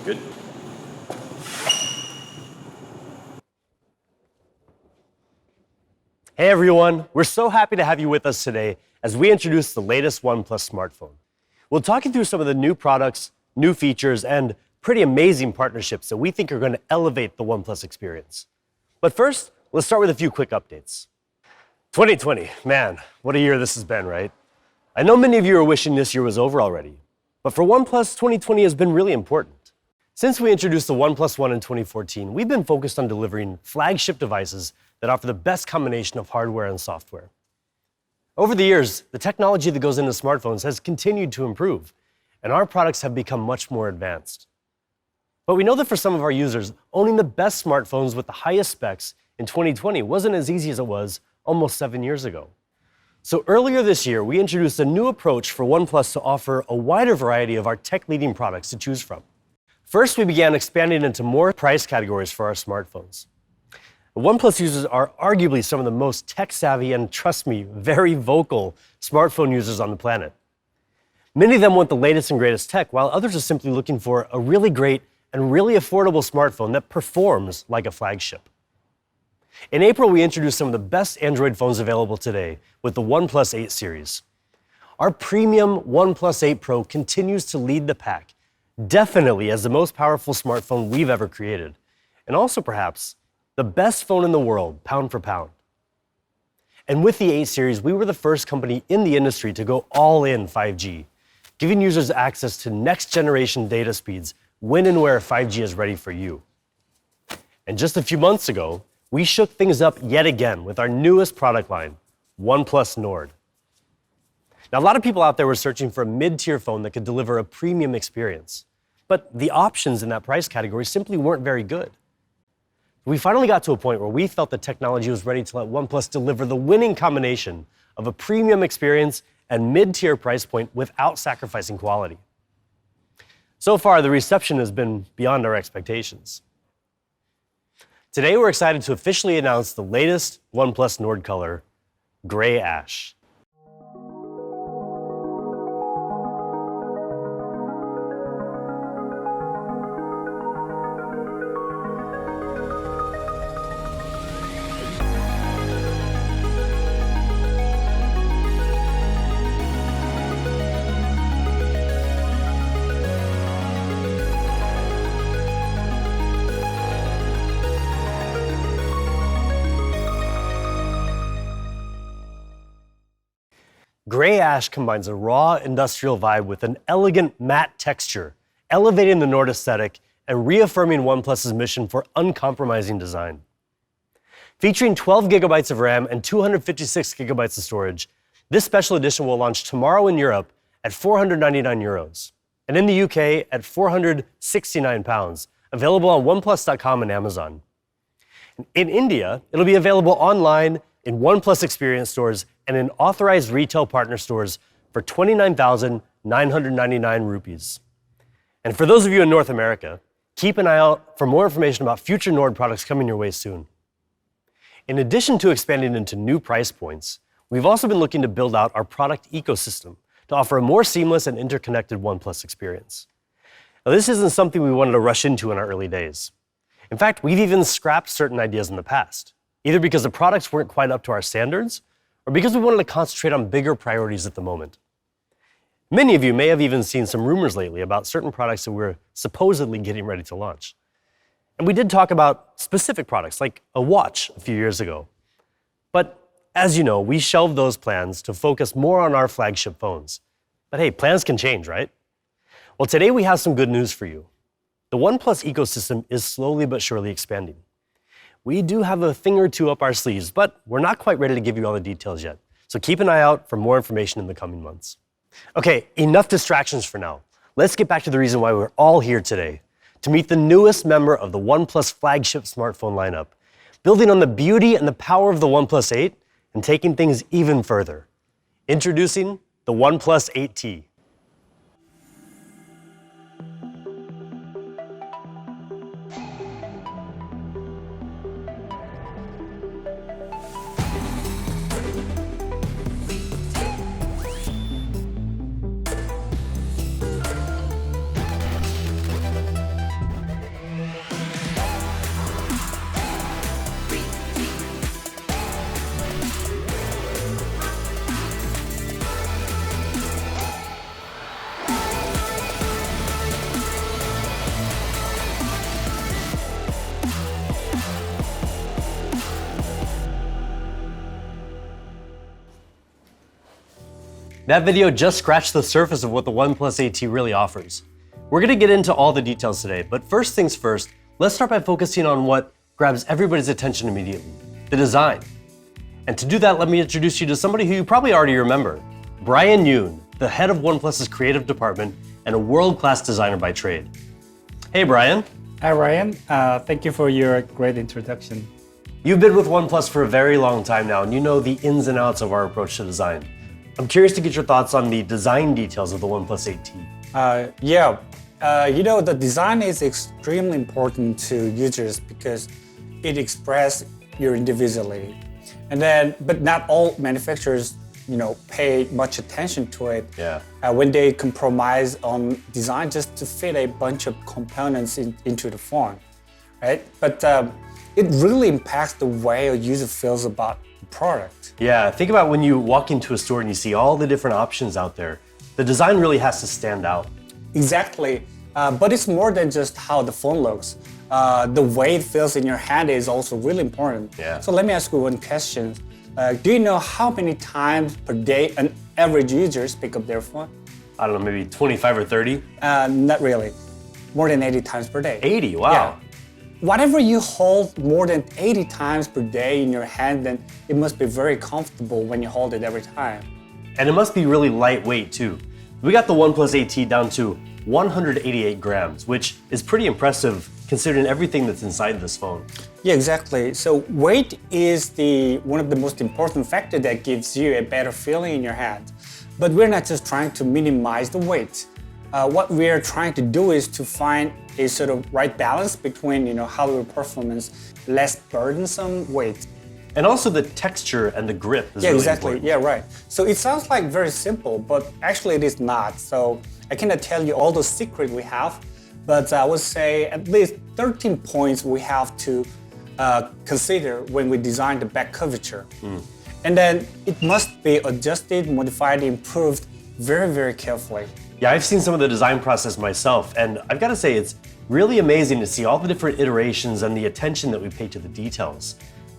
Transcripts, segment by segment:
Good. Hey everyone, we're so happy to have you with us today as we introduce the latest OnePlus smartphone. We'll talk you through some of the new products, new features, and pretty amazing partnerships that we think are going to elevate the OnePlus experience. But first, let's start with a few quick updates. 2020, man, what a year this has been, right? I know many of you are wishing this year was over already, but for OnePlus, 2020 has been really important. Since we introduced the OnePlus One in 2014, we've been focused on delivering flagship devices that offer the best combination of hardware and software. Over the years, the technology that goes into smartphones has continued to improve, and our products have become much more advanced. But we know that for some of our users, owning the best smartphones with the highest specs in 2020 wasn't as easy as it was almost 7 years ago. So earlier this year, we introduced a new approach for OnePlus to offer a wider variety of our tech-leading products to choose from. First, we began expanding into more price categories for our smartphones. OnePlus users are arguably some of the most tech-savvy and, trust me, very vocal smartphone users on the planet. Many of them want the latest and greatest tech, while others are simply looking for a really great and really affordable smartphone that performs like a flagship. In April, we introduced some of the best Android phones available today with the OnePlus 8 series. Our premium OnePlus 8 Pro continues to lead the pack, definitely as the most powerful smartphone we've ever created, and also perhaps the best phone in the world, pound for pound. And with the 8 series, we were the first company in the industry to go all in 5G, giving users access to next-generation data speeds when and where 5G is ready for you. And just a few months ago, we shook things up yet again with our newest product line, OnePlus Nord. Now, a lot of people out there were searching for a mid-tier phone that could deliver a premium experience, but the options in that price category simply weren't very good. We finally got to a point where we felt the technology was ready to let OnePlus deliver the winning combination of a premium experience and mid-tier price point without sacrificing quality. So far, the reception has been beyond our expectations. Today, we're excited to officially announce the latest OnePlus Nord color, Gray Ash. Gray Ash combines a raw industrial vibe with an elegant matte texture, elevating the Nord aesthetic and reaffirming OnePlus's mission for uncompromising design. Featuring 12 gigabytes of RAM and 256 gigabytes of storage, this special edition will launch tomorrow in Europe at 499 euros, and in the UK at 469 pounds, available on oneplus.com and Amazon. In India, it'll be available online in OnePlus Experience stores and in authorized retail partner stores for 29,999 rupees. And for those of you in North America, keep an eye out for more information about future Nord products coming your way soon. In addition to expanding into new price points, we've also been looking to build out our product ecosystem to offer a more seamless and interconnected OnePlus experience. Now, this isn't something we wanted to rush into in our early days. In fact, we've even scrapped certain ideas in the past, either because the products weren't quite up to our standards or because we wanted to concentrate on bigger priorities at the moment. Many of you may have even seen some rumors lately about certain products that we're supposedly getting ready to launch. And we did talk about specific products, like a watch a few years ago. But as you know, we shelved those plans to focus more on our flagship phones. But hey, plans can change, right? Well, today we have some good news for you. The OnePlus ecosystem is slowly but surely expanding. We do have a thing or two up our sleeves, but we're not quite ready to give you all the details yet. So keep an eye out for more information in the coming months. Okay, enough distractions for now. Let's get back to the reason why we're all here today, to meet the newest member of the OnePlus flagship smartphone lineup, building on the beauty and the power of the OnePlus 8 and taking things even further. Introducing the OnePlus 8T. That video just scratched the surface of what the OnePlus AT really offers. We're gonna get into all the details today, but first things first, let's start by focusing on what grabs everybody's attention immediately, the design. And to do that, let me introduce you to somebody who you probably already remember, Brian Yoon, the head of OnePlus's creative department and a world-class designer by trade. Hey, Brian. Hi, Ryan. Thank you for your great introduction. You've been with OnePlus for a very long time now, and you know the ins and outs of our approach to design. I'm curious to get your thoughts on the design details of the OnePlus AT. The design is extremely important to users because it expresses your individuality. But not all manufacturers, pay much attention to it. When they compromise on design just to fit a bunch of components into the phone, right? But it really impacts the way a user feels about the product. Yeah, think about when you walk into a store and you see all the different options out there. The design really has to stand out. Exactly, but it's more than just how the phone looks. The way it feels in your hand is also really important. So let me ask you one question. Do you know how many times per day an average user pick up their phone? I don't know, maybe 25 or 30? Not really. More than 80 times per day. 80, wow. Yeah. Whatever you hold more than 80 times per day in your hand, then it must be very comfortable when you hold it every time. And it must be really lightweight too. We got the OnePlus AT down to 188 grams, which is pretty impressive considering everything that's inside this phone. Yeah, exactly. So weight is one of the most important factors that gives you a better feeling in your hand. But we're not just trying to minimize the weight. What we're trying to do is to find a sort of right balance between, hardware performance, less burdensome weight. And also the texture and the grip is really exactly. Important. Yeah, right. So it sounds like very simple, but actually it is not. So I cannot tell you all the secret we have, but I would say at least 13 points we have to consider when we design the back curvature. And then it must be adjusted, modified, improved very, very carefully. Yeah, I've seen some of the design process myself, and I've got to say it's really amazing to see all the different iterations and the attention that we pay to the details.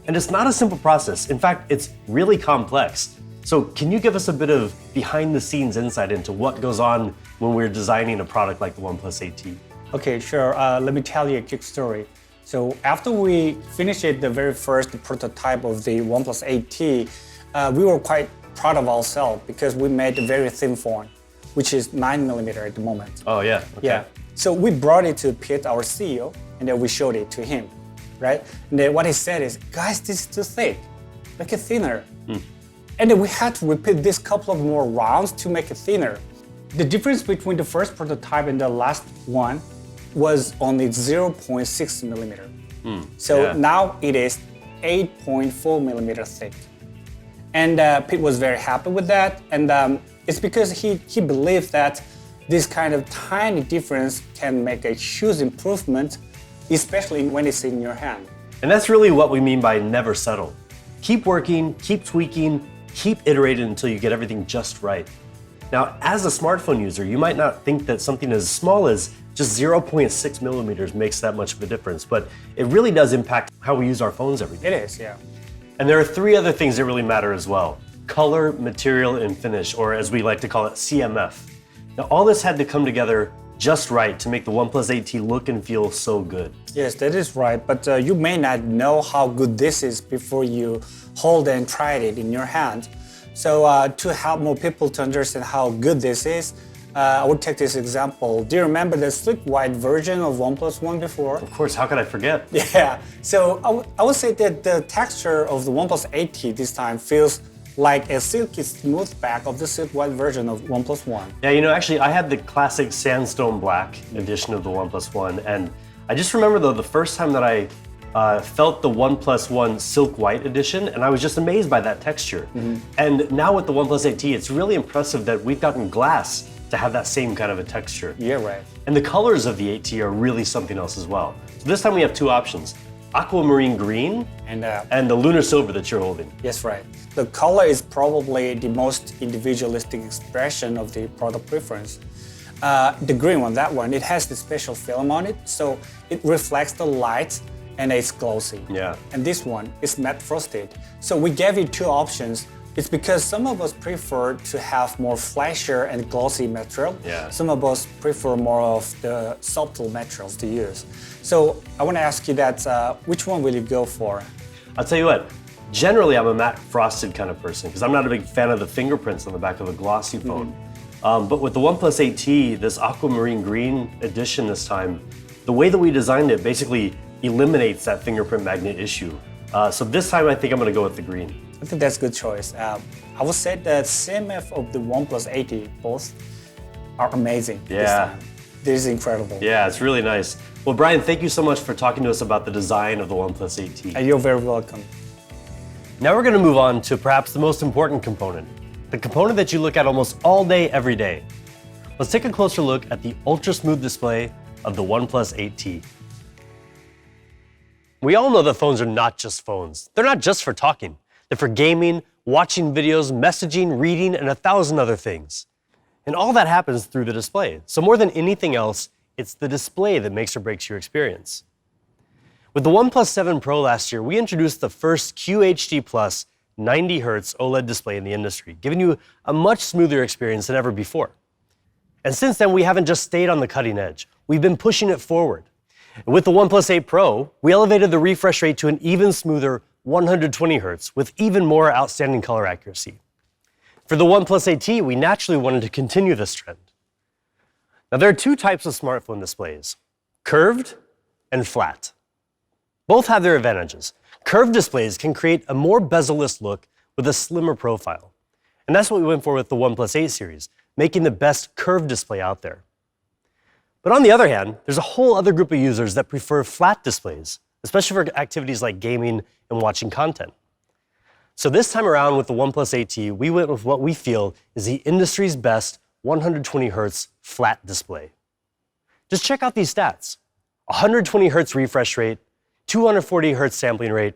And it's not a simple process. In fact, it's really complex. So can you give us a bit of behind the scenes insight into what goes on when we're designing a product like the OnePlus AT? Okay, sure. Let me tell you a quick story. So after we finished the very first prototype of the OnePlus AT, we were quite proud of ourselves because we made a very thin phone, which is 9mm at the moment. Oh yeah, okay. Yeah. So we brought it to Pete, our CEO, and then we showed it to him, right? And then what he said is, guys, this is too thick, make it thinner. And then we had to repeat this couple of more rounds to make it thinner. The difference between the first prototype and the last one was only 0.6mm. So now it is 8.4mm thick. And Pete was very happy with that. And it's because he believed that this kind of tiny difference can make a huge improvement, especially when it's in your hand. And that's really what we mean by never settle. Keep working, keep tweaking, keep iterating until you get everything just right. Now, as a smartphone user, you might not think that something as small as just 0.6mm makes that much of a difference, but it really does impact how we use our phones every day. It is, yeah. And there are three other things that really matter as well: color, material, and finish, or as we like to call it, CMF. Now, all this had to come together just right to make the OnePlus AT look and feel so good. Yes, that is right, but you may not know how good this is before you hold and try it in your hand. So to help more people to understand how good this is, I would take this example. Do you remember the slick white version of OnePlus One before? Of course, how could I forget? Yeah, so I would say that the texture of the OnePlus AT this time feels like a silky smooth back of the silk white version of OnePlus One. Yeah, actually I had the classic sandstone black edition of the OnePlus One, and I just remember though the first time that I felt the OnePlus One silk white edition, and I was just amazed by that texture. And now with the OnePlus AT, it's really impressive that we've gotten glass to have that same kind of a texture. Yeah, right. And the colors of the AT are really something else as well. So this time we have two options: aquamarine green and the lunar silver that you're holding. Yes, right. The color is probably the most individualistic expression of the product preference. The green one, that one, it has the special film on it, so it reflects the light and it's glossy. Yeah. And this one is matte frosted. So we gave you two options. It's because some of us prefer to have more flashier and glossy material. Yeah. Some of us prefer more of the subtle materials to use. So I want to ask you that, which one will you go for? I'll tell you what, generally I'm a matte frosted kind of person because I'm not a big fan of the fingerprints on the back of a glossy phone. But with the OnePlus 8T, this aquamarine green edition this time, the way that we designed it basically eliminates that fingerprint magnet issue. So this time I think I'm going to go with the green. I think that's a good choice. I would say the CMF of the OnePlus 8T both are amazing this time. This is incredible. Yeah, it's really nice. Well, Brian, thank you so much for talking to us about the design of the OnePlus 8T. You're very welcome. Now we're going to move on to perhaps the most important component, the component that you look at almost all day, every day. Let's take a closer look at the ultra-smooth display of the OnePlus 8T. We all know that phones are not just phones. They're not just for talking. They're for gaming, watching videos, messaging, reading, and 1,000 other things. And all that happens through the display. So more than anything else, it's the display that makes or breaks your experience. With the OnePlus 7 Pro last year, we introduced the first QHD+ 90Hz OLED display in the industry, giving you a much smoother experience than ever before. And since then, we haven't just stayed on the cutting edge. We've been pushing it forward. And with the OnePlus 8 Pro, we elevated the refresh rate to an even smoother 120 Hz with even more outstanding color accuracy. For the OnePlus 8T, we naturally wanted to continue this trend. Now, there are two types of smartphone displays, curved and flat. Both have their advantages. Curved displays can create a more bezel-less look with a slimmer profile. And that's what we went for with the OnePlus 8 series, making the best curved display out there. But on the other hand, there's a whole other group of users that prefer flat displays, especially for activities like gaming and watching content. So this time around with the OnePlus 8T, we went with what we feel is the industry's best 120 Hz flat display. Just check out these stats. 120 Hz refresh rate, 240 Hz sampling rate,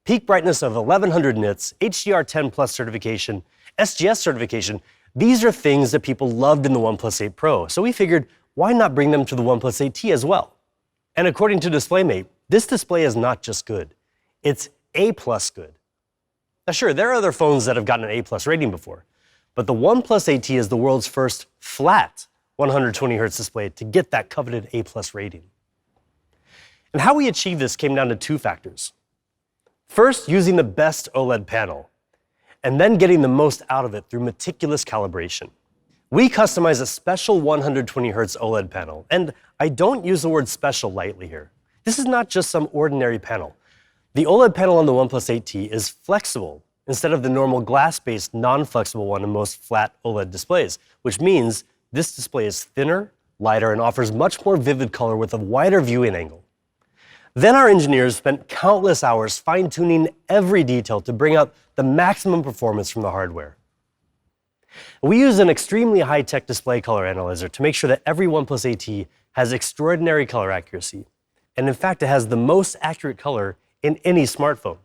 peak brightness of 1100 nits, HDR10 Plus certification, SGS certification. These are things that people loved in the OnePlus 8 Pro. So we figured, why not bring them to the OnePlus 8T as well? And according to DisplayMate, this display is not just good, it's A+ good. Now sure, there are other phones that have gotten an A+ rating before, but the OnePlus 8T is the world's first flat 120 Hz display to get that coveted A+ rating. And how we achieved this came down to two factors. First, using the best OLED panel, and then getting the most out of it through meticulous calibration. We customize a special 120 Hz OLED panel, and I don't use the word special lightly here. This is not just some ordinary panel. The OLED panel on the OnePlus 8T is flexible instead of the normal glass-based non-flexible one in most flat OLED displays, which means this display is thinner, lighter, and offers much more vivid color with a wider viewing angle. Then our engineers spent countless hours fine-tuning every detail to bring out the maximum performance from the hardware. We use an extremely high-tech display color analyzer to make sure that every OnePlus 8T has extraordinary color accuracy. And in fact, it has the most accurate color in any smartphone.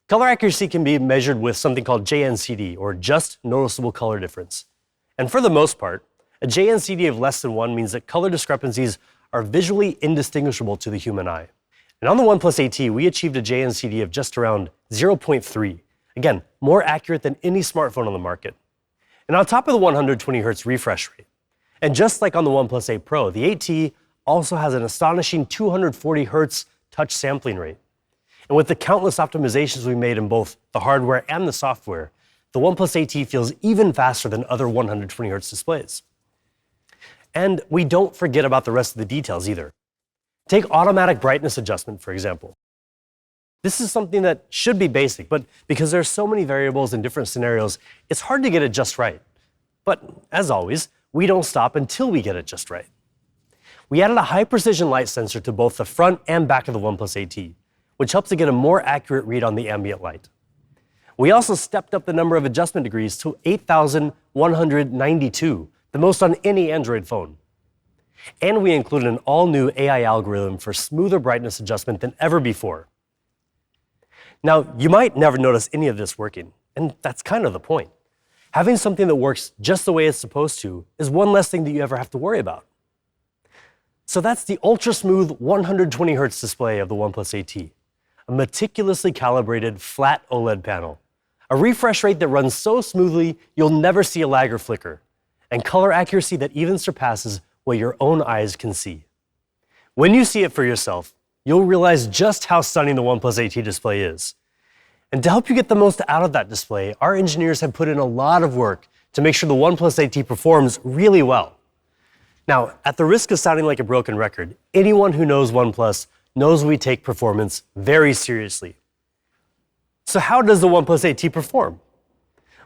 Color accuracy can be measured with something called JNCD, or just noticeable color difference. And for the most part, a JNCD of less than 1 means that color discrepancies are visually indistinguishable to the human eye. And on the OnePlus 8T, we achieved a JNCD of just around 0.3. Again, more accurate than any smartphone on the market. And on top of the 120 Hz refresh rate, and just like on the OnePlus 8 Pro, the 8T also has an astonishing 240 Hz touch sampling rate. And with the countless optimizations we made in both the hardware and the software, the OnePlus 8T feels even faster than other 120 Hz displays. And we don't forget about the rest of the details either. Take automatic brightness adjustment, for example. This is something that should be basic, but because there are so many variables in different scenarios, it's hard to get it just right. But as always, we don't stop until we get it just right. We added a high-precision light sensor to both the front and back of the OnePlus 8T, which helps to get a more accurate read on the ambient light. We also stepped up the number of adjustment degrees to 8,192, the most on any Android phone. And we included an all-new AI algorithm for smoother brightness adjustment than ever before. Now, you might never notice any of this working, and that's kind of the point. Having something that works just the way it's supposed to is one less thing that you ever have to worry about. So that's the ultra-smooth 120 Hz display of the OnePlus 8T, a meticulously calibrated flat OLED panel, a refresh rate that runs so smoothly you'll never see a lag or flicker, and color accuracy that even surpasses what your own eyes can see. When you see it for yourself, you'll realize just how stunning the OnePlus 8T display is. And to help you get the most out of that display, our engineers have put in a lot of work to make sure the OnePlus 8T performs really well. Now, at the risk of sounding like a broken record, anyone who knows OnePlus knows we take performance very seriously. So how does the OnePlus 8T perform?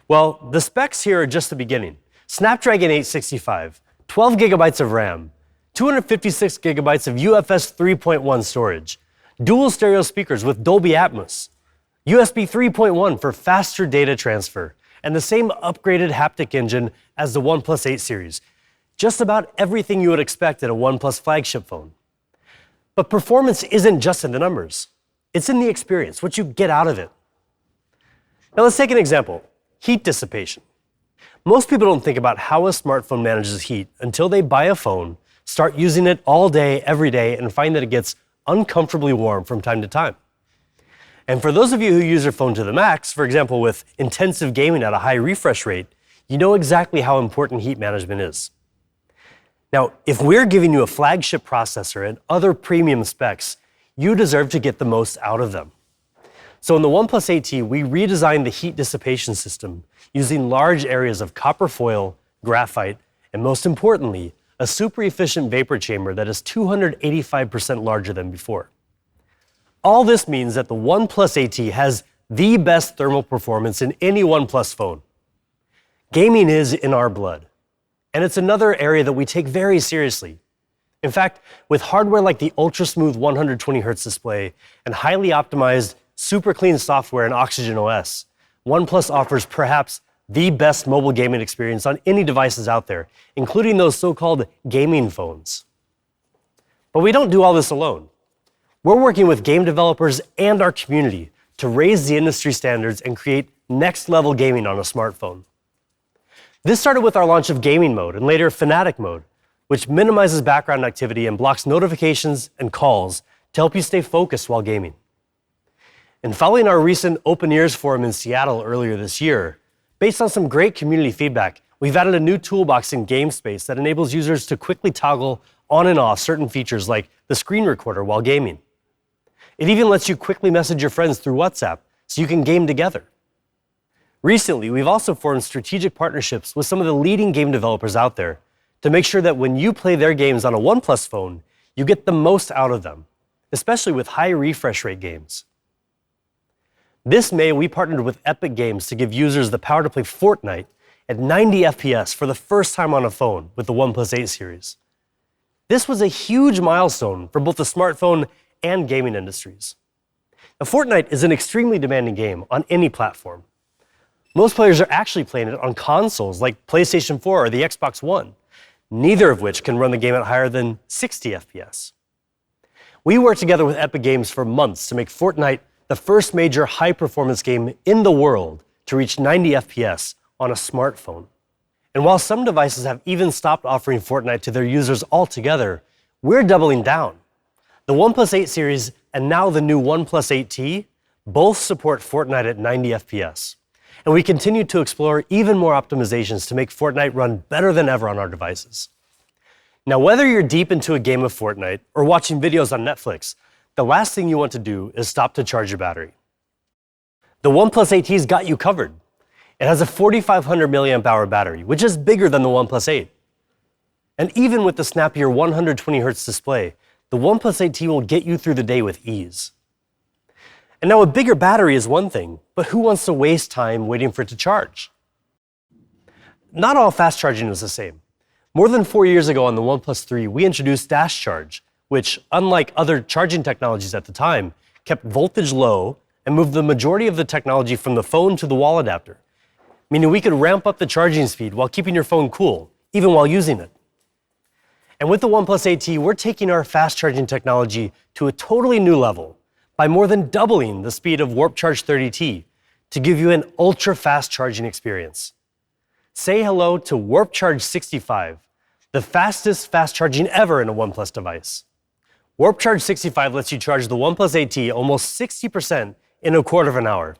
Well, the specs here are just the beginning. Snapdragon 865, 12 gigabytes of RAM, 256 gigabytes of UFS 3.1 storage, dual stereo speakers with Dolby Atmos, USB 3.1 for faster data transfer, and the same upgraded haptic engine as the OnePlus 8 series. Just about everything you would expect in a OnePlus flagship phone. But performance isn't just in the numbers. It's in the experience, what you get out of it. Now let's take an example, heat dissipation. Most people don't think about how a smartphone manages heat until they buy a phone, start using it all day, every day, and find that it gets uncomfortably warm from time to time. And for those of you who use your phone to the max, for example with intensive gaming at a high refresh rate, you know exactly how important heat management is. Now, if we're giving you a flagship processor and other premium specs, you deserve to get the most out of them. So in the OnePlus 8T, we redesigned the heat dissipation system using large areas of copper foil, graphite, and most importantly, a super efficient vapor chamber that is 285% larger than before. All this means that the OnePlus 8T has the best thermal performance in any OnePlus phone. Gaming is in our blood, and it's another area that we take very seriously. In fact, with hardware like the ultra-smooth 120Hz display and highly optimized super clean software in OxygenOS, OnePlus offers perhaps the best mobile gaming experience on any devices out there, including those so-called gaming phones. But we don't do all this alone. We're working with game developers and our community to raise the industry standards and create next-level gaming on a smartphone. This started with our launch of Gaming Mode and later Fanatic Mode, which minimizes background activity and blocks notifications and calls to help you stay focused while gaming. And following our recent Open Ears Forum in Seattle earlier this year, based on some great community feedback, we've added a new toolbox in GameSpace that enables users to quickly toggle on and off certain features like the screen recorder while gaming. It even lets you quickly message your friends through WhatsApp so you can game together. Recently, we've also formed strategic partnerships with some of the leading game developers out there to make sure that when you play their games on a OnePlus phone, you get the most out of them, especially with high refresh rate games. This May, we partnered with Epic Games to give users the power to play Fortnite at 90 FPS for the first time on a phone with the OnePlus 8 series. This was a huge milestone for both the smartphone and gaming industries. Now, Fortnite is an extremely demanding game on any platform. Most players are actually playing it on consoles like PlayStation 4 or the Xbox One, neither of which can run the game at higher than 60 FPS. We worked together with Epic Games for months to make Fortnite the first major high-performance game in the world to reach 90 FPS on a smartphone. And while some devices have even stopped offering Fortnite to their users altogether, we're doubling down. The OnePlus 8 series and now the new OnePlus 8T both support Fortnite at 90 FPS. And we continue to explore even more optimizations to make Fortnite run better than ever on our devices. Now, whether you're deep into a game of Fortnite or watching videos on Netflix, the last thing you want to do is stop to charge your battery. The OnePlus 8T's got you covered. It has a 4,500 milliamp hour battery, which is bigger than the OnePlus 8. And even with the snappier 120Hz display, the OnePlus 8T will get you through the day with ease. And now a bigger battery is one thing, but who wants to waste time waiting for it to charge? Not all fast charging is the same. More than 4 years ago on the OnePlus 3, we introduced Dash Charge, which, unlike other charging technologies at the time, kept voltage low and moved the majority of the technology from the phone to the wall adapter, meaning we could ramp up the charging speed while keeping your phone cool, even while using it. And with the OnePlus 8T, we're taking our fast charging technology to a totally new level by more than doubling the speed of Warp Charge 30T to give you an ultra-fast charging experience. Say hello to Warp Charge 65, the fastest fast charging ever in a OnePlus device. Warp Charge 65 lets you charge the OnePlus 8T almost 60% in a quarter of an hour.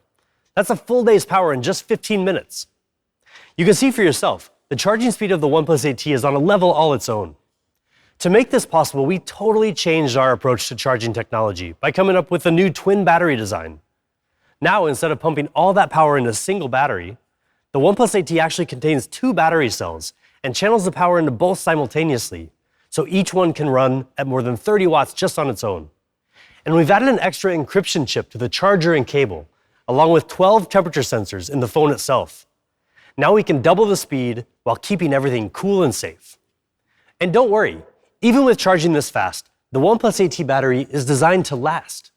That's a full day's power in just 15 minutes. You can see for yourself, the charging speed of the OnePlus 8T is on a level all its own. To make this possible, we totally changed our approach to charging technology by coming up with a new twin battery design. Now, instead of pumping all that power into a single battery, the OnePlus 8T actually contains 2 battery cells and channels the power into both simultaneously, so each one can run at more than 30 watts just on its own. And we've added an extra encryption chip to the charger and cable, along with 12 temperature sensors in the phone itself. Now we can double the speed while keeping everything cool and safe. And don't worry, even with charging this fast, the OnePlus 8T battery is designed to last.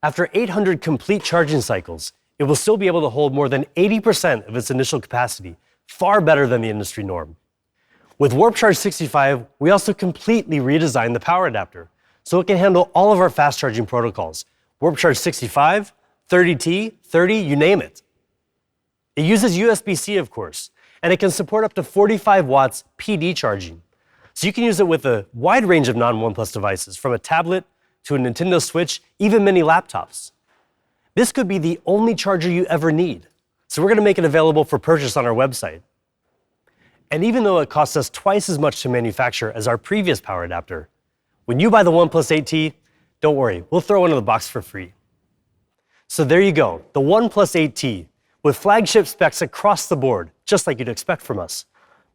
After 800 complete charging cycles, it will still be able to hold more than 80% of its initial capacity, far better than the industry norm. With Warp Charge 65, we also completely redesigned the power adapter, so it can handle all of our fast charging protocols, Warp Charge 65, 30T, 30, you name it. It uses USB-C, of course, and it can support up to 45 watts PD charging. So you can use it with a wide range of non-OnePlus devices, from a tablet to a Nintendo Switch, even mini laptops. This could be the only charger you ever need, so we're going to make it available for purchase on our website. And even though it costs us twice as much to manufacture as our previous power adapter, when you buy the OnePlus 8T, don't worry, we'll throw one in the box for free. So there you go, the OnePlus 8T, with flagship specs across the board, just like you'd expect from us,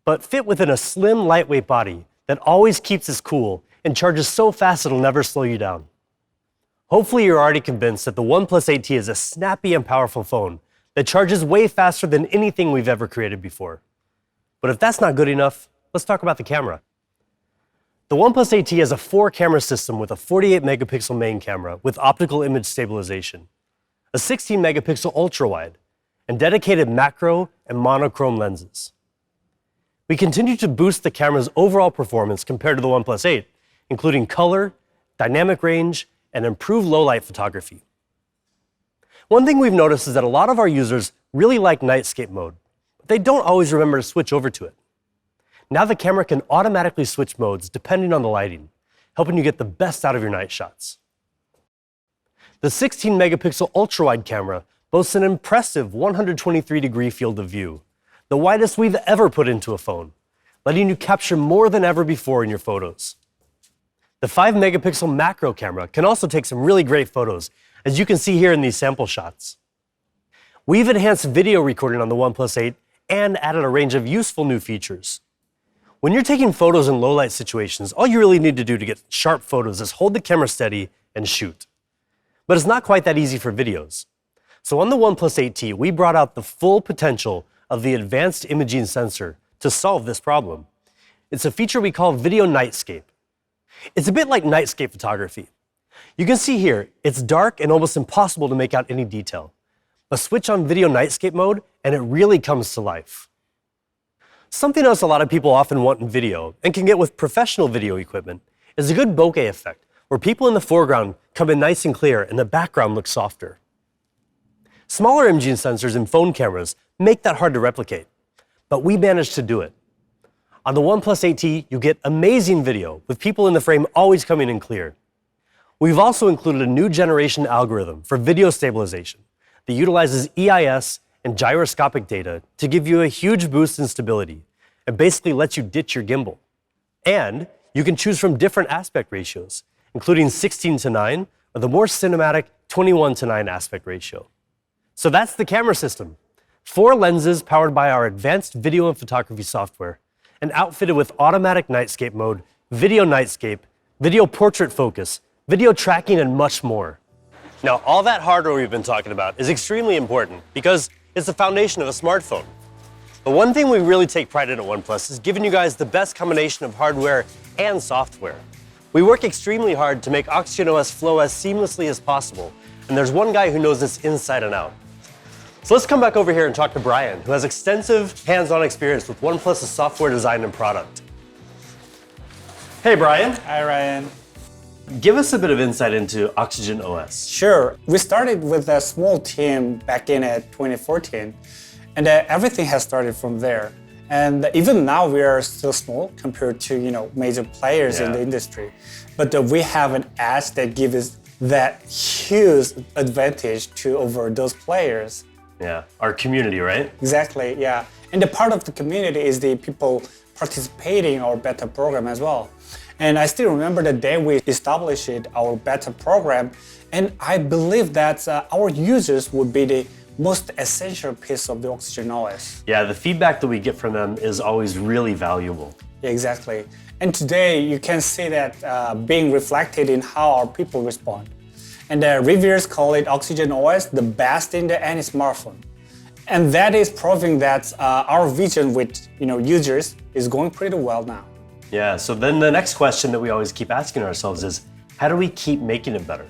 but fit within a slim, lightweight body that always keeps us cool and charges so fast it'll never slow you down. Hopefully you're already convinced that the OnePlus 8T is a snappy and powerful phone that charges way faster than anything we've ever created before. But if that's not good enough, let's talk about the camera. The OnePlus 8T has a 4-camera system with a 48-megapixel main camera with optical image stabilization, a 16-megapixel ultra-wide, and dedicated macro and monochrome lenses. We continue to boost the camera's overall performance compared to the OnePlus 8, including color, dynamic range, and improved low-light photography. One thing we've noticed is that a lot of our users really like nightscape mode, but they don't always remember to switch over to it. Now the camera can automatically switch modes depending on the lighting, helping you get the best out of your night shots. The 16-megapixel ultra-wide camera boasts an impressive 123-degree field of view, the widest we've ever put into a phone, letting you capture more than ever before in your photos. The 5-megapixel macro camera can also take some really great photos, as you can see here in these sample shots. We've enhanced video recording on the OnePlus 8 and added a range of useful new features. When you're taking photos in low-light situations, all you really need to do to get sharp photos is hold the camera steady and shoot. But it's not quite that easy for videos. So on the OnePlus 8T, we brought out the full potential of the advanced imaging sensor to solve this problem. It's a feature we call Video Nightscape. It's a bit like nightscape photography. You can see here, it's dark and almost impossible to make out any detail. But switch on Video Nightscape mode, and it really comes to life. Something else a lot of people often want in video, and can get with professional video equipment, is a good bokeh effect, where people in the foreground come in nice and clear and the background looks softer. Smaller imaging sensors in phone cameras make that hard to replicate, but we managed to do it. On the OnePlus 8T, you get amazing video with people in the frame always coming in clear. We've also included a new generation algorithm for video stabilization that utilizes EIS and gyroscopic data to give you a huge boost in stability and basically lets you ditch your gimbal. And you can choose from different aspect ratios, including 16:9 or the more cinematic 21:9 aspect ratio. So that's the camera system. 4 lenses powered by our advanced video and photography software, and outfitted with automatic nightscape mode, video nightscape, video portrait focus, video tracking, and much more. Now, all that hardware we've been talking about is extremely important because it's the foundation of a smartphone. But one thing we really take pride in at OnePlus is giving you guys the best combination of hardware and software. We work extremely hard to make OxygenOS flow as seamlessly as possible, and there's one guy who knows this inside and out. So let's come back over here and talk to Brian, who has extensive hands-on experience with OnePlus' software design and product. Hey, Brian. Hi, Ryan. Give us a bit of insight into OxygenOS. Sure. We started with a small team back in 2014, and everything has started from there. And even now we are still small compared to major players in the industry. But we have an edge that gives us that huge advantage to over those players. Yeah, our community, right? Exactly, yeah. And the part of the community is the people participating in our beta program as well. And I still remember the day we established our beta program, and I believe that our users would be the most essential piece of the OxygenOS. Yeah, the feedback that we get from them is always really valuable. Yeah, exactly. And today you can see that being reflected in how our people respond. And the reviewers call it OxygenOS the best in any smartphone. And that is proving that our vision with users is going pretty well now. Yeah, so then the next question that we always keep asking ourselves is, how do we keep making it better?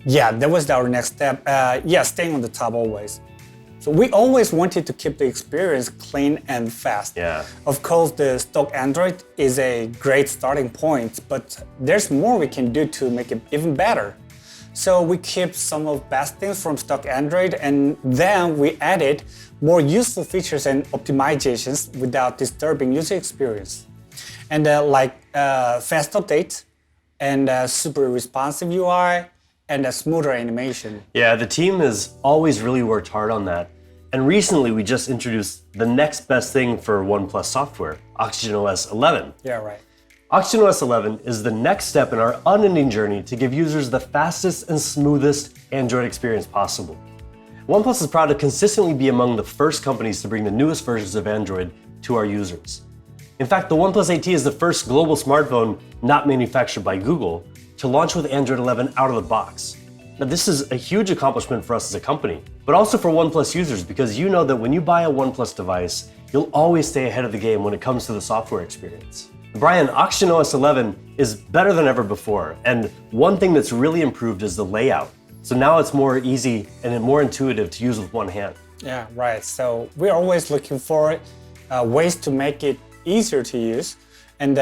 Yeah, that was our next step. Staying on the top always. So we always wanted to keep the experience clean and fast. Yeah. Of course, the stock Android is a great starting point, but there's more we can do to make it even better. So we keep some of best things from stock Android, and then we added more useful features and optimizations without disturbing user experience. And fast updates and super responsive UI and a smoother animation. Yeah, the team has always really worked hard on that. And recently we just introduced the next best thing for OnePlus software, OxygenOS 11. Yeah, right. OxygenOS 11 is the next step in our unending journey to give users the fastest and smoothest Android experience possible. OnePlus is proud to consistently be among the first companies to bring the newest versions of Android to our users. In fact, the OnePlus 8T is the first global smartphone not manufactured by Google to launch with Android 11 out of the box. Now, this is a huge accomplishment for us as a company, but also for OnePlus users, because you know that when you buy a OnePlus device, you'll always stay ahead of the game when it comes to the software experience. Brian, OxygenOS 11 is better than ever before, and one thing that's really improved is the layout. So now it's more easy and more intuitive to use with one hand. Yeah, right. So we're always looking for ways to make it easier to use. And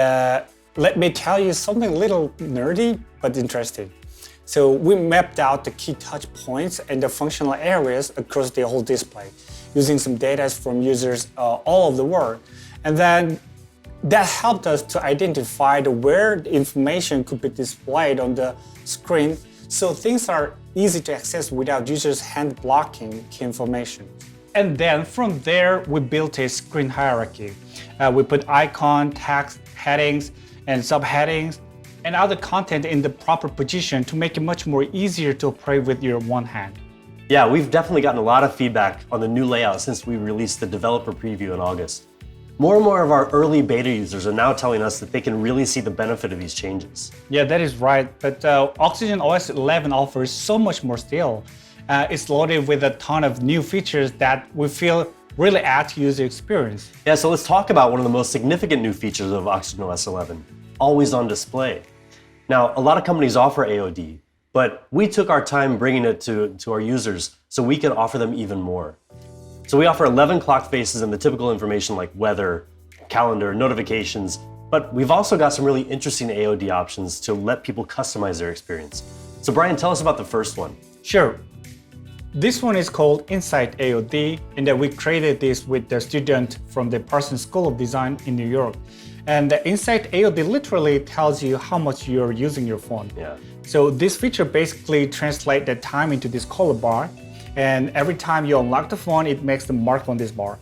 let me tell you something a little nerdy, but interesting. So we mapped out the key touch points and the functional areas across the whole display, using some data from users all over the world. And then that helped us to identify where the information could be displayed on the screen, so things are easy to access without users hand blocking key information. And then from there, we built a screen hierarchy. We put icon, text, headings, and subheadings, and other content in the proper position to make it much more easier to operate with your one hand. Yeah, we've definitely gotten a lot of feedback on the new layout since we released the developer preview in August. More and more of our early beta users are now telling us that they can really see the benefit of these changes. Yeah, that is right. But OxygenOS 11 offers so much more still. It's loaded with a ton of new features that we feel really add to user experience. Yeah, so let's talk about one of the most significant new features of OxygenOS 11, always on display. Now, a lot of companies offer AOD, but we took our time bringing it to our users so we could offer them even more. So we offer 11 clock faces and the typical information like weather, calendar, notifications, but we've also got some really interesting AOD options to let people customize their experience. So Brian, tell us about the first one. Sure. This one is called Insight AOD, and we created this with the student from the Parsons School of Design in New York. And the Insight AOD literally tells you how much you're using your phone. Yeah. So this feature basically translates the time into this color bar, and every time you unlock the phone, it makes the mark on this bar.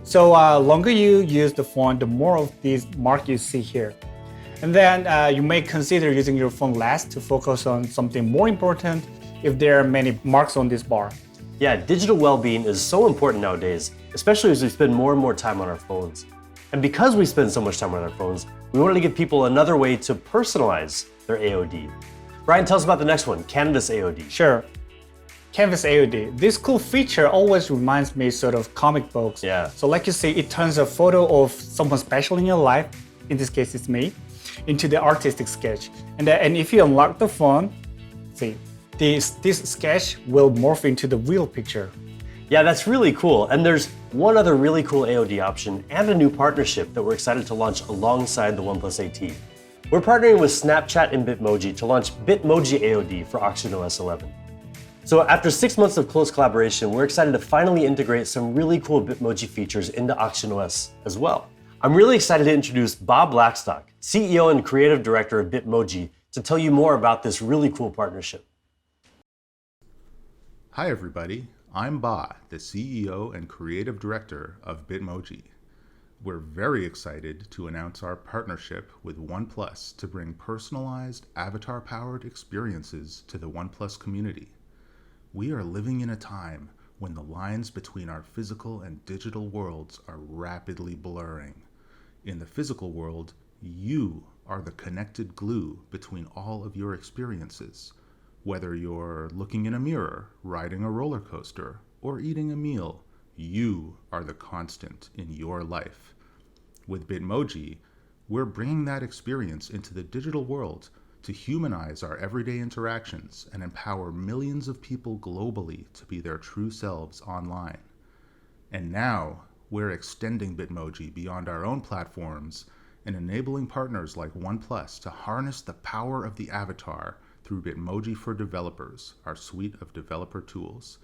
So longer you use the phone, the more of these marks you see here. And then you may consider using your phone less to focus on something more important if there are many marks on this bar. Yeah, digital well-being is so important nowadays, especially as we spend more and more time on our phones. And because we spend so much time on our phones, we wanted to give people another way to personalize their AOD. Brian, tell us about the next one, Canvas AOD. Sure. Canvas AOD. This cool feature always reminds me sort of comic books. Yeah. So like you see, it turns a photo of someone special in your life, in this case it's me, into the artistic sketch. And if you unlock the phone, see, this sketch will morph into the real picture. Yeah, that's really cool. And there's one other really cool AOD option and a new partnership that we're excited to launch alongside the OnePlus 8T. We're partnering with Snapchat and Bitmoji to launch Bitmoji AOD for OxygenOS 11. So after 6 months of close collaboration, we're excited to finally integrate some really cool Bitmoji features into OxygenOS as well. I'm really excited to introduce Bob Blackstock, CEO and Creative Director of Bitmoji, to tell you more about this really cool partnership. Hi everybody, I'm Ba, the CEO and Creative Director of Bitmoji. We're very excited to announce our partnership with OnePlus to bring personalized, avatar-powered experiences to the OnePlus community. We are living in a time when the lines between our physical and digital worlds are rapidly blurring. In the physical world, you are the connected glue between all of your experiences. Whether you're looking in a mirror, riding a roller coaster, or eating a meal, you are the constant in your life. With Bitmoji, we're bringing that experience into the digital world to humanize our everyday interactions and empower millions of people globally to be their true selves online. And now, we're extending Bitmoji beyond our own platforms and enabling partners like OnePlus to harness the power of the avatar through Bitmoji for Developers, our suite of developer tools.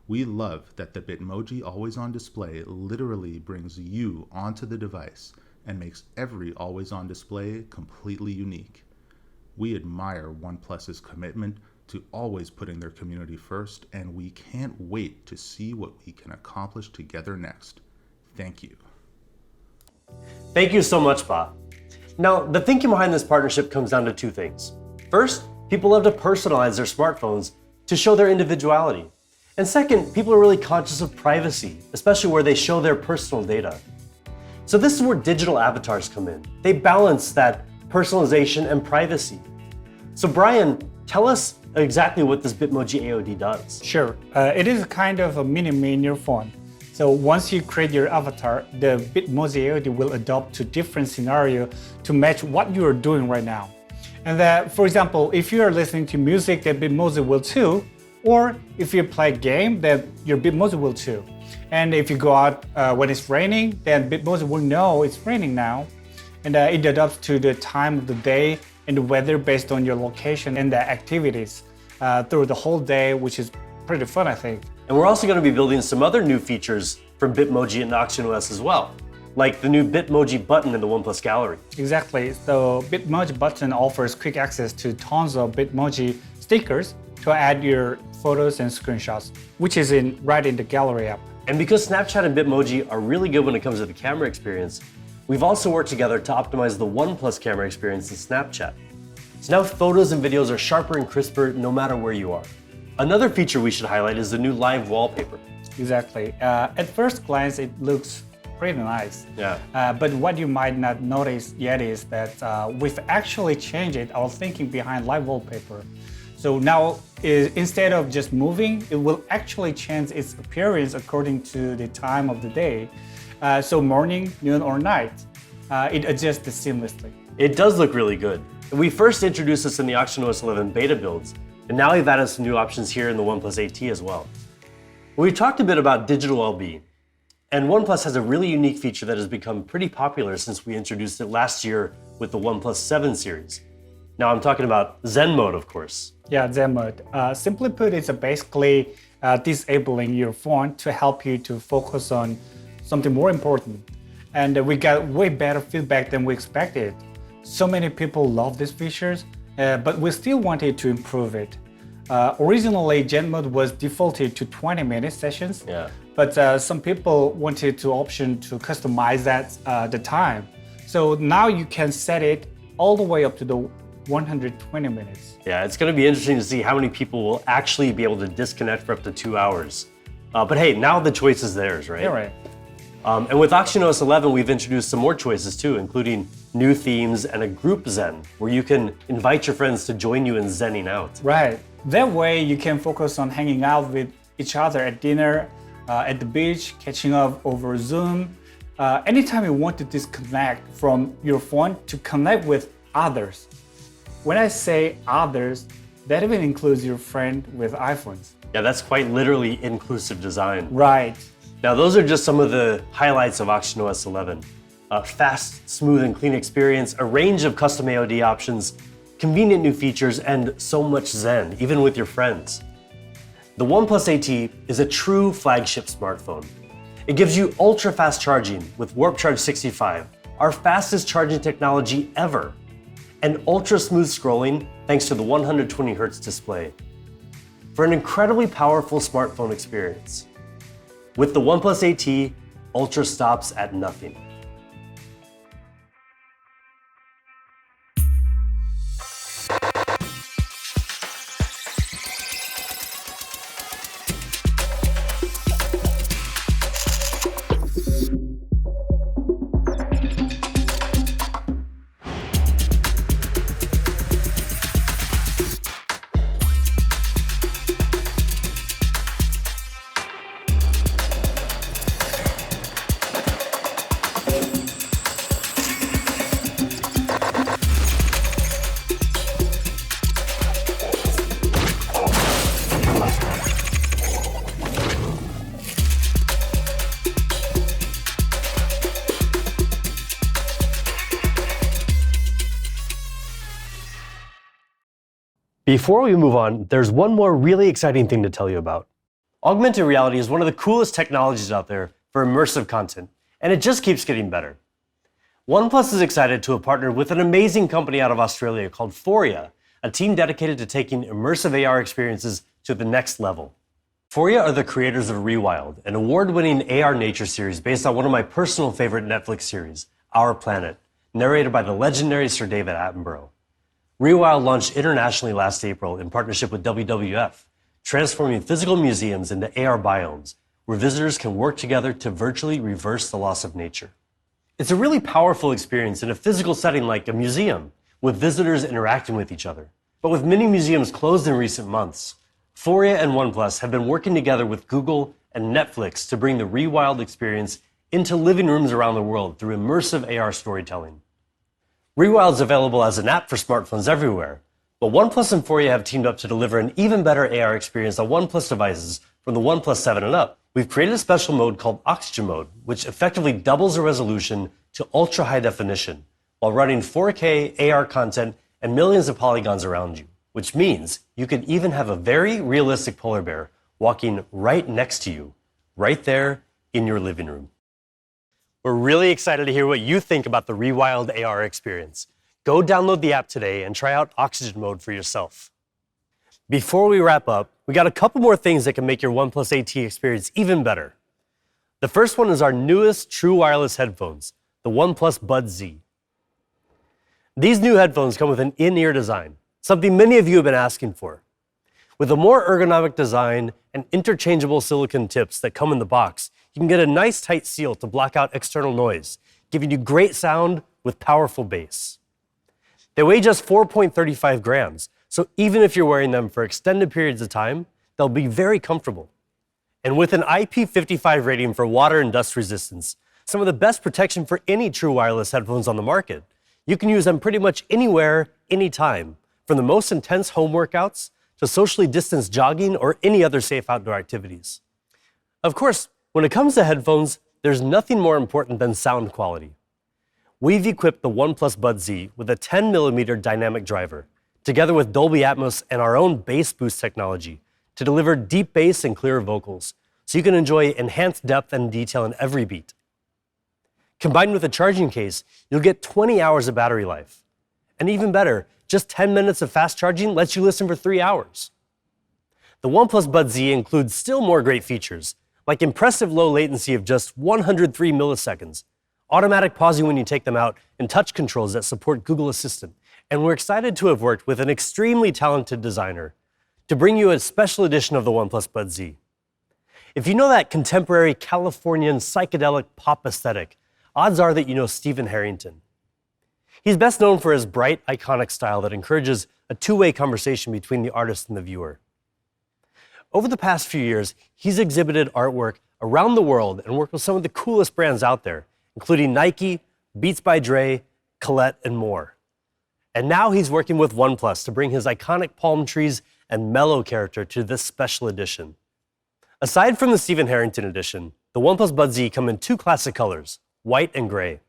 We love that the Bitmoji Always On display literally brings you onto the device and makes every always on display completely unique. We admire OnePlus's commitment to always putting their community first, and we can't wait to see what we can accomplish together next. Thank you. Thank you so much, Ba. Now, the thinking behind this partnership comes down to two things. First, people love to personalize their smartphones to show their individuality. And second, people are really conscious of privacy, especially where they show their personal data. So this is where digital avatars come in. They balance that personalization and privacy. So Brian, tell us exactly what this Bitmoji AOD does. Sure. It is kind of a mini-me in your phone. So once you create your avatar, the Bitmoji AOD will adapt to different scenario to match what you are doing right now. And that, for example, if you are listening to music, then Bitmoji will too. Or if you play a game, then your Bitmoji will too. And if you go out when it's raining, then Bitmoji will know it's raining now. And it adapts to the time of the day and the weather based on your location and the activities through the whole day, which is pretty fun, I think. And we're also going to be building some other new features from Bitmoji and OxygenOS as well, like the new Bitmoji button in the OnePlus Gallery. Exactly. So Bitmoji button offers quick access to tons of Bitmoji stickers to add your photos and screenshots, which is right in the Gallery app. And because Snapchat and Bitmoji are really good when it comes to the camera experience, we've also worked together to optimize the OnePlus camera experience in Snapchat. So now photos and videos are sharper and crisper no matter where you are. Another feature we should highlight is the new live wallpaper. Exactly. At first glance, it looks pretty nice. Yeah. But what you might not notice yet is that we've actually changed our thinking behind live wallpaper. So now, instead of just moving, it will actually change its appearance according to the time of the day. So morning, noon, or night, it adjusts seamlessly. It does look really good. We first introduced this in the OxygenOS 11 beta builds, and now we've added some new options here in the OnePlus AT as well. We talked a bit about digital well-being, and OnePlus has a really unique feature that has become pretty popular since we introduced it last year with the OnePlus 7 series. Now I'm talking about Zen mode, of course. Yeah, Zen mode. Simply put, it's basically disabling your phone to help you to focus on something more important. And we got way better feedback than we expected. So many people love these features, but we still wanted to improve it. Originally, Zen mode was defaulted to 20-minute sessions, but some people wanted the option to customize that the time. So now you can set it all the way up to the 120 minutes. Yeah, it's going to be interesting to see how many people will actually be able to disconnect for up to 2 hours. But hey, now the choice is theirs, right? Yeah, right. And with OxygenOS 11, we've introduced some more choices too, including new themes and a group Zen, where you can invite your friends to join you in Zenning out. Right. That way you can focus on hanging out with each other at dinner, at the beach, catching up over Zoom. Anytime you want to disconnect from your phone to connect with others. When I say others, that even includes your friend with iPhones. Yeah, that's quite literally inclusive design. Right. Now, those are just some of the highlights of OxygenOS 11. Fast, smooth, and clean experience, a range of custom AOD options, convenient new features, and so much Zen, even with your friends. The OnePlus AT is a true flagship smartphone. It gives you ultra-fast charging with Warp Charge 65, our fastest charging technology ever, and ultra-smooth scrolling thanks to the 120Hz display. for an incredibly powerful smartphone experience. With the OnePlus AT, Ultra stops at nothing. Before we move on, there's one more really exciting thing to tell you about. Augmented reality is one of the coolest technologies out there for immersive content, and it just keeps getting better. OnePlus is excited to have partnered with an amazing company out of Australia called Foria, a team dedicated to taking immersive AR experiences to the next level. Foria are the creators of Rewild, an award-winning AR nature series based on one of my personal favorite Netflix series, Our Planet, narrated by the legendary Sir David Attenborough. Rewild launched internationally last April in partnership with WWF, transforming physical museums into AR biomes, where visitors can work together to virtually reverse the loss of nature. It's a really powerful experience in a physical setting like a museum, with visitors interacting with each other. But with many museums closed in recent months, Foria and OnePlus have been working together with Google and Netflix to bring the Rewild experience into living rooms around the world through immersive AR storytelling. Rewild is available as an app for smartphones everywhere, but OnePlus and Foria have teamed up to deliver an even better AR experience on OnePlus devices from the OnePlus 7 and up. We've created a special mode called Oxygen Mode, which effectively doubles the resolution to ultra high definition while running 4K AR content and millions of polygons around you, which means you can even have a very realistic polar bear walking right next to you, right there in your living room. We're really excited to hear what you think about the Rewild AR experience. Go download the app today and try out Oxygen Mode for yourself. Before we wrap up, we got a couple more things that can make your OnePlus AT experience even better. The first one is our newest true wireless headphones, the OnePlus Budz Z. These new headphones come with an in-ear design, something many of you have been asking for. With a more ergonomic design and interchangeable silicone tips that come in the box, you can get a nice tight seal to block out external noise, giving you great sound with powerful bass. They weigh just 4.35 grams, so even if you're wearing them for extended periods of time, they'll be very comfortable. And with an IP55 rating for water and dust resistance, some of the best protection for any true wireless headphones on the market, you can use them pretty much anywhere, anytime, from the most intense home workouts to socially distanced jogging or any other safe outdoor activities. Of course, when it comes to headphones, there's nothing more important than sound quality. We've equipped the OnePlus Budz Z with a 10mm dynamic driver, together with Dolby Atmos and our own bass boost technology, to deliver deep bass and clear vocals, so you can enjoy enhanced depth and detail in every beat. Combined with a charging case, you'll get 20 hours of battery life. And even better, just 10 minutes of fast charging lets you listen for 3 hours. The OnePlus Budz Z includes still more great features, like impressive low latency of just 103 milliseconds, automatic pausing when you take them out, and touch controls that support Google Assistant. And we're excited to have worked with an extremely talented designer to bring you a special edition of the OnePlus Budz Z. If you know that contemporary Californian psychedelic pop aesthetic, odds are that you know Stephen Harrington. He's best known for his bright, iconic style that encourages a two-way conversation between the artist and the viewer. Over the past few years, he's exhibited artwork around the world and worked with some of the coolest brands out there, including Nike, Beats by Dre, Colette, and more. And now he's working with OnePlus to bring his iconic palm trees and mellow character to this special edition. Aside from the Stephen Harrington edition, the OnePlus Budz Z come in two classic colors, white and gray.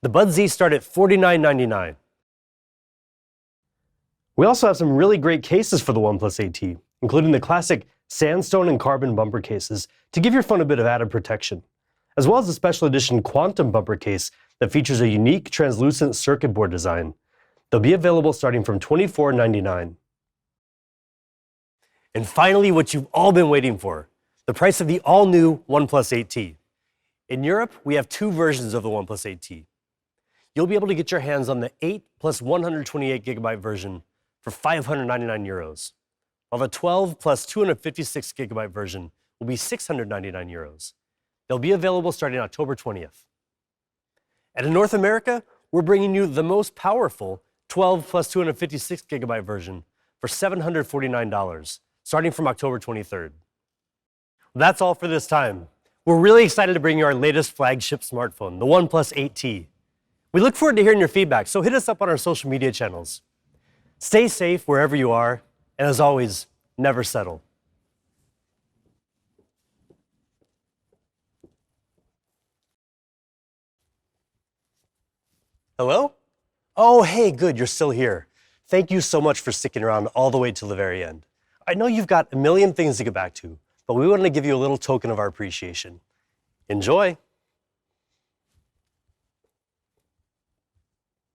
The Budz Z start at $49.99. We also have some really great cases for the OnePlus AT, including the classic sandstone and carbon bumper cases to give your phone a bit of added protection, as well as a special edition quantum bumper case that features a unique translucent circuit board design. They'll be available starting from $24.99. And finally, what you've all been waiting for, the price of the all-new OnePlus 8T. In Europe, we have two versions of the OnePlus 8T. You'll be able to get your hands on the 8 plus 128 gigabyte version for €599, while the 12 plus 256 gigabyte version will be €699. They'll be available starting October 20th. And in North America, we're bringing you the most powerful 12 plus 256 gigabyte version for $749, starting from October 23rd. That's all for this time. We're really excited to bring you our latest flagship smartphone, the OnePlus 8T. We look forward to hearing your feedback, so hit us up on our social media channels. Stay safe wherever you are, and as always, never settle. Hello? Oh, hey, good, you're still here. Thank you so much for sticking around all the way till the very end. I know you've got a million things to get back to, but we wanted to give you a little token of our appreciation. Enjoy.